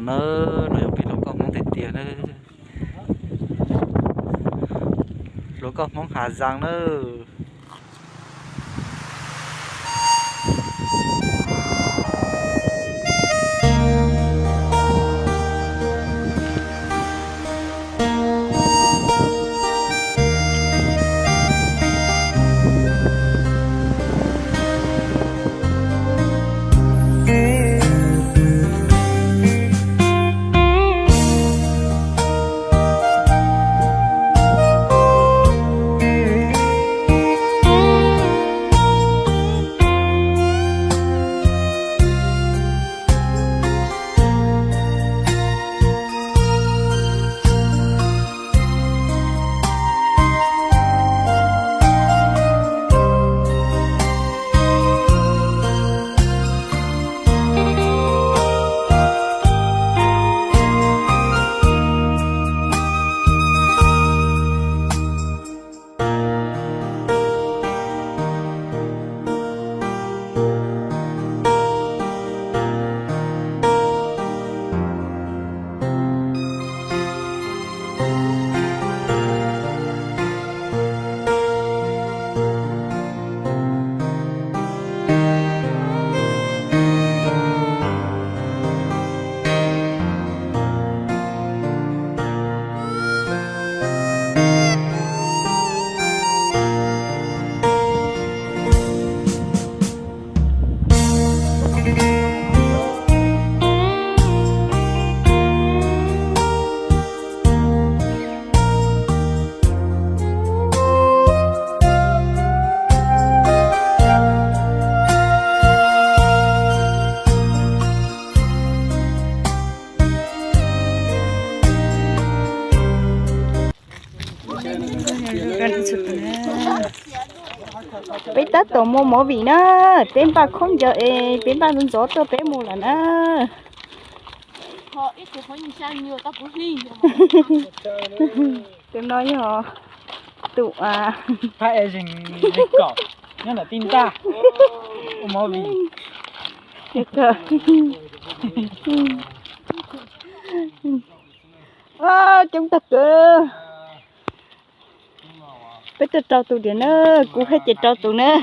nó giống như lúa con mong tiền tiền nữa lúa con mong Hà Giang nữa bây tết tổ mua mỏ vị nữa bên bà không giờ bên bà luôn gió tôi bé mua là nữa họ ít thì phải nhìn sang nhiều ta cũng đi tôi nói với họ tụ à phải dình cỏ nhớ là tin ta mỏ vị được rồi chúng ta cứ bây giờ trâu tụ điện nữa cũng hết chỉ trâu tụ nữa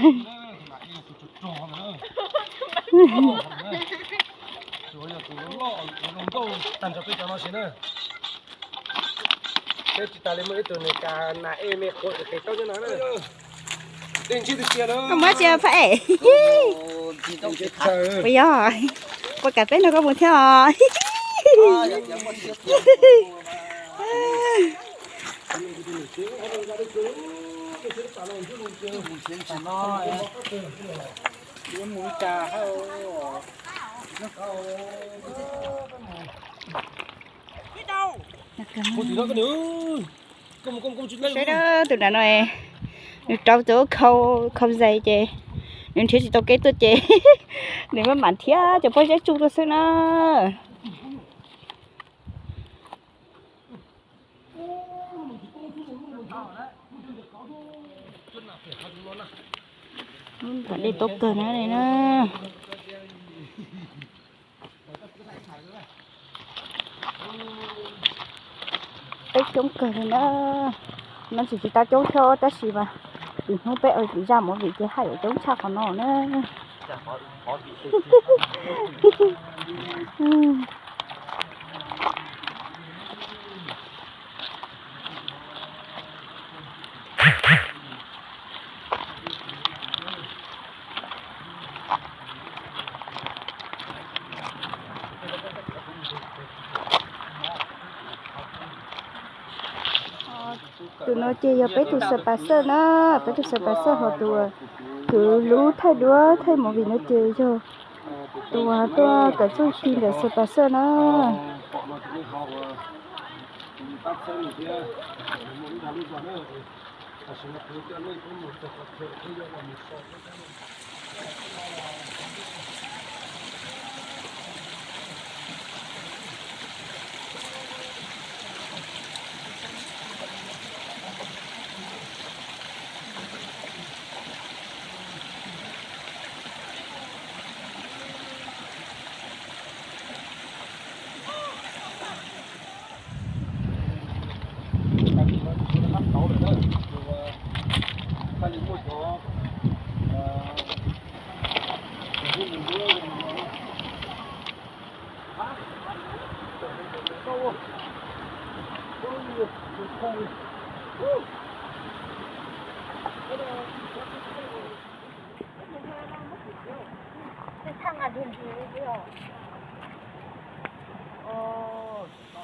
không mất chưa phải bây giờ qua cà phê nó có muốn theo cái đó từ nào này trâu chỗ khâu dây chè nên thiếu chỉ tao kết tôi chè nếu mà bản thía cho bố trái chung tôi xem nó phải đi tốt cờ nó này nó ít chống cờ này nó chỉ ta chống cho ta xì mà đừng không bé ơi chỉ ra một vị cái hay ở chống cha còn nó nữa tụi nó chơi giờ bé tụi sợ bà sợ nó bé tụi sợ bà sợ họ tụi cứ lú thay đúa thay một vị nó chơi cho tụi tôi cả số khi để sợ bà sợ nó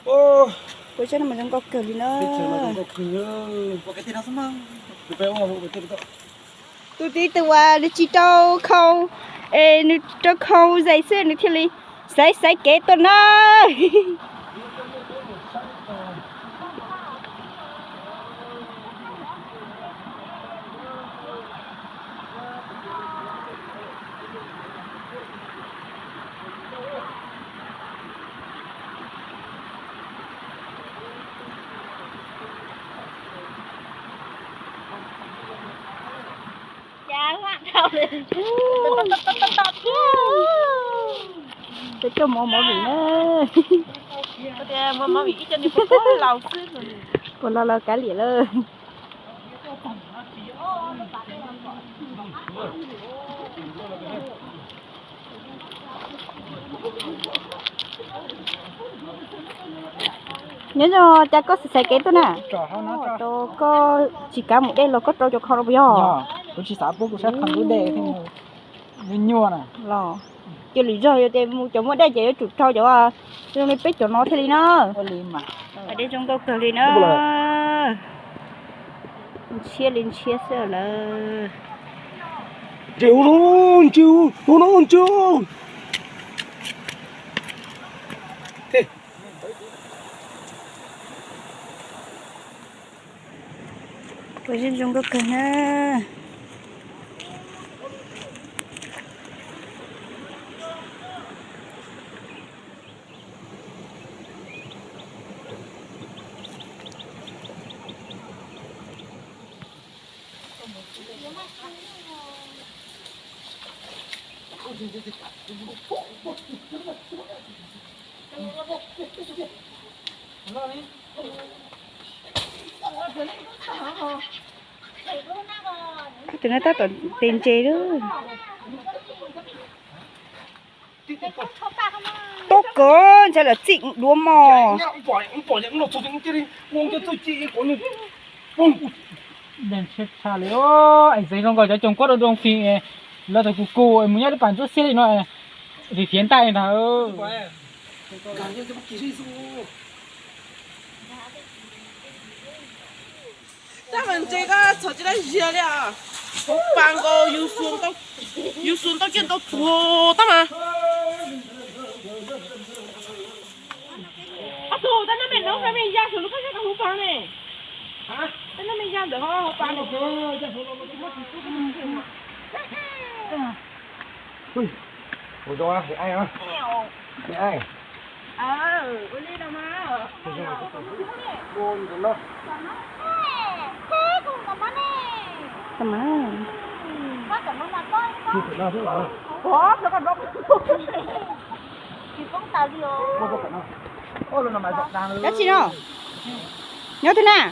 Ô, Bữa trước mà đang có cờ đi nữa. có cửa. Có cái tên nào không? Tụi bé ông bộ tên đó. Tụi tí từ qua đi chỉ trâu khâu, nu trâu khâu dây xưa nu thiên lý, sai kế tôi nó. Để cho mỏ vị nữa. Mà bị chân đi có lâu xứ rồi. Còn lo cá lịa lơ. Nhớ cho cha có sai kế tôi nè. Trò hao nó trò. Tôi có chỉ cả một đêm là có trâu cho con đâu bây giờ. Nhỏ, tôi chỉ xả bố của sát thằng đứa đẻ thì nhua nè. Lò. Cho lý do cho mua chỗ mua đây chỉ chủ trâu chỗ à. Cho nên biết chỗ nó thế đi nữa. Có lý mà. Ở đây trong câu cờ đi nữa. Chia lên chia sẻ là. Chịu luôn, chịu. Thế. Ở đây trong câu cờ nữa. Tụi nó ta toàn tiền chế đó. Tốt cơ, chắc là chịnh đúa mò. Đèn chết xa lấy anh giấy không có cho chồng quất ở đông phi là thằng cô muốn nhớ bản chút xe nó thì phiến tay nào咱们这个操起来热了，半个又酸到见到多大嘛？啊，对，在那边弄那边压手，你看这个好棒呢。啊，在那边压的哈，好棒的。我说啊，给爱啊，给爱。我累了吗？我你怎么？ Tầm á. Có, nó còn bốc. Đó chị nó. Nhớ thế nào?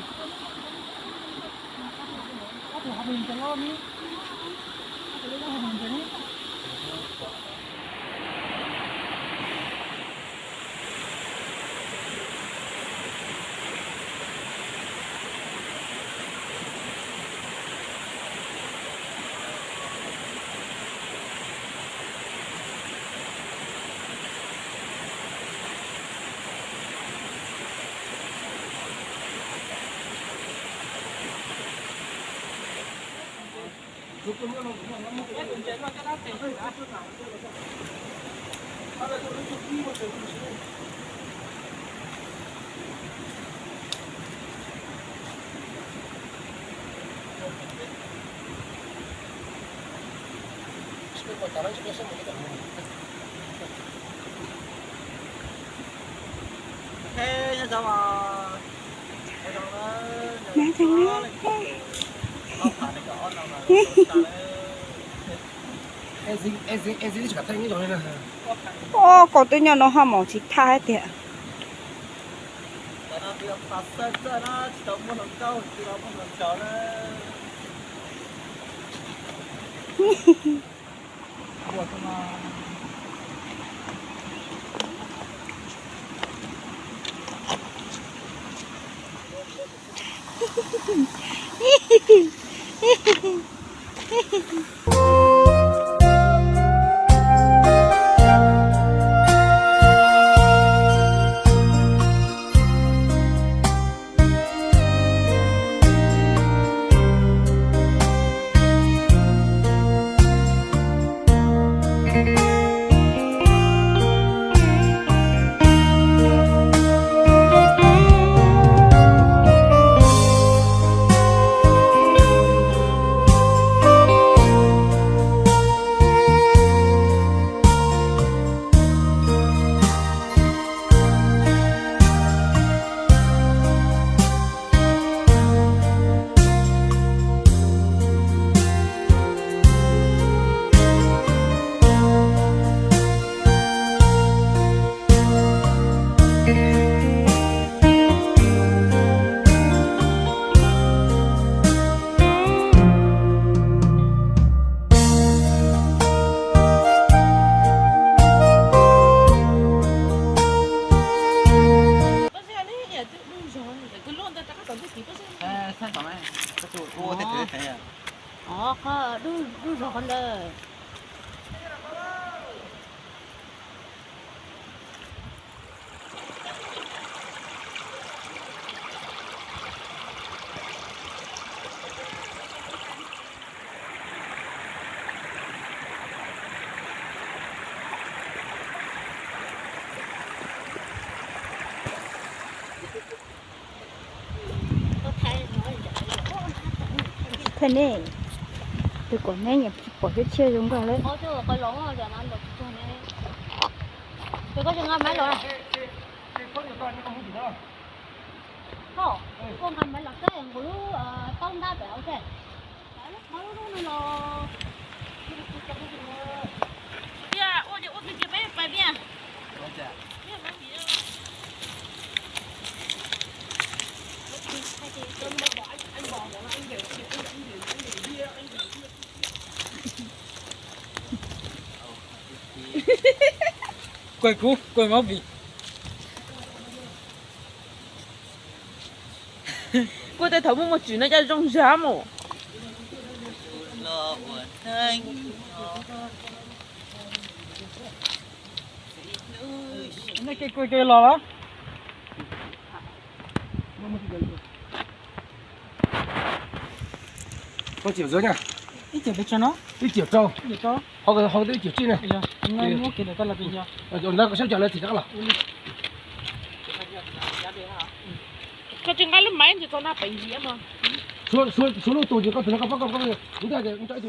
Thế nha cháu à. Má thằng nó. Em chỉ cả thanh rồi nè. Ô, có tôi nhỏ nó hầm mỏ chỉ tha hết kìa. thế này tôi còn nghe nhạc bỏ cái chia giống vào đấy Ủa chứ cái lỗ rồi giờ nó ăn được chưa nè. Tôi có chừng ăn mấy lỗ này. Không, con ăn mấy lỗ cái của lũ tông đá bẻo thế. Nó lo.呀，我给这边摆边。quay cú quay máu vị我在头毛我煮那叫种啥么？ nó cái lò đó có chiều dưới nha, ít tiền để cho nó đi chiều trâu, để cho hoặc đi chiều trên này, bây giờ nó mua cái này ta là bây giờ rồi nó có sao trở lại thì chắc là cái chừng cái lúc mấy thì con nó bị gì mà. xuống ô tô thì có thể nó có chúng ta thì